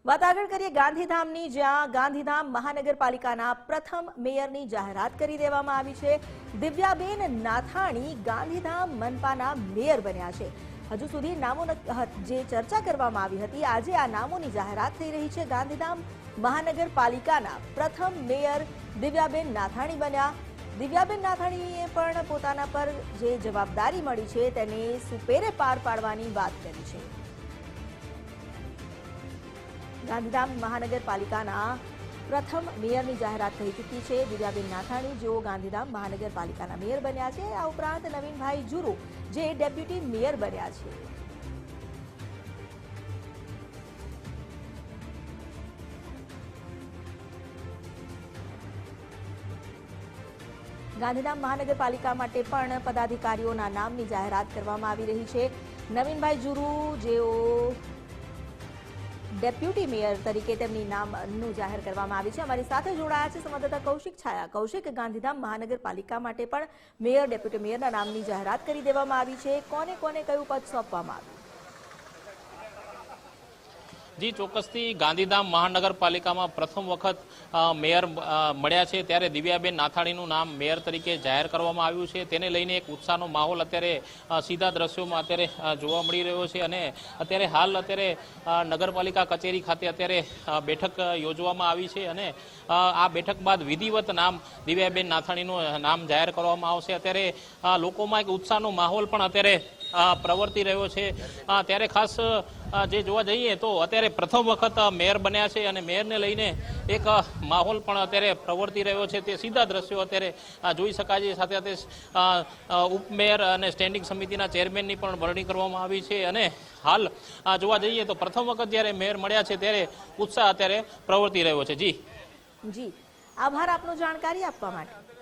વાત આગળ કરીએ ગાંધીધામની, જ્યાં ગાંધીધામ મહાનગરપાલિકાના પ્રથમ મેયરની જાહેરાત કરી દેવામાં આવી છે। દિવ્યાબેન નાથાણી ગાંધીધામ મનપાના મેયર બન્યા છે। હજુ સુધી નામો જે ચર્ચા કરવામાં આવી હતી, આજે આ નામોની જાહેરાત થઈ રહી છે। ગાંધીધામ મહાનગરપાલિકાના પ્રથમ મેયર દિવ્યાબેન નાથાણી બન્યા। દિવ્યાબેન નાથાણીએ પણ પોતાના પર જે જવાબદારી મળી છે તેને સુપેરે પાર પાડવાની વાત કરી છે। ગાંધીધામ મહાનગરપાલિકાના પ્રથમ મેયરની જાહેરાત થઈ ચૂકી છે। દિવ્યાબેન નાથાણી જેઓ ગાંધીધામ મહાનગરપાલિકાના મેયર બન્યા છે। આ ઉપરાંત નવીનભાઈ જુરુ જે ડેપ્યુટી મેયર બન્યા છે। ગાંધીધામ મહાનગરપાલિકા માટે પણ પદાધિકારીઓના નામની જાહેરાત કરવામાં આવી રહી છે। નવીનભાઈ જુરુ જેઓ ડેપ્યુટી મેયર તરીકે તેમની નામનું જાહેર કરવામાં આવી છે। અમારી સાથે જોડાયા છે સંવાદદાતા કૌશિક છાયા। કૌશિક, ગાંધીધામ મહાનગરપાલિકા માટે પણ મેયર ડેપ્યુટી મેયરના નામની જાહેરાત કરી દેવામાં આવી છે। કોને કોને કયું પદ સોંપવામાં આવ્યું? જી, ચોક્કસથી ગાંધીધામ મહાનગરપાલિકામાં પ્રથમ વખત મેયર મળ્યા છે ત્યારે દિવ્યાબેન નાથાણીનું નામ મેયર તરીકે જાહેર કરવામાં આવ્યું છે। તેને લઈને એક ઉત્સાહનો માહોલ અત્યારે સીધા દ્રશ્યોમાં અત્યારે જોવા મળી રહ્યો છે અને અત્યારે હાલ નગરપાલિકા કચેરી ખાતે અત્યારે બેઠક યોજવામાં આવી છે અને આ બેઠક બાદ વિધિવત નામ દિવ્યાબેન નાથાણીનું નામ જાહેર કરવામાં આવશે। અત્યારે લોકોમાં એક ઉત્સાહનો માહોલ પણ અત્યારે પ્રવર્તી રહ્યો છે। ત્યારે ખાસ જે જોવા જઈએ તો અત્યારે પ્રથમ વખત મેયર બન્યા છે અને મેયરને લઈને એક માહોલ પણ અત્યારે પ્રવર્તી રહ્યો છે। તે સીધા દ્રશ્યો અત્યારે જોઈ શકાય છે। સાથે સાથે ઉપમેયર અને સ્ટેન્ડિંગ સમિતિના ચેરમેનની પણ વરણી કરવામાં આવી છે અને હાલ જોવા જઈએ તો પ્રથમ વખત જ્યારે મેયર મળ્યા છે ત્યારે ઉત્સાહ અત્યારે પ્રવર્તી રહ્યો છે। જી જી, આભાર આપનો જાણકારી આપવા માટે।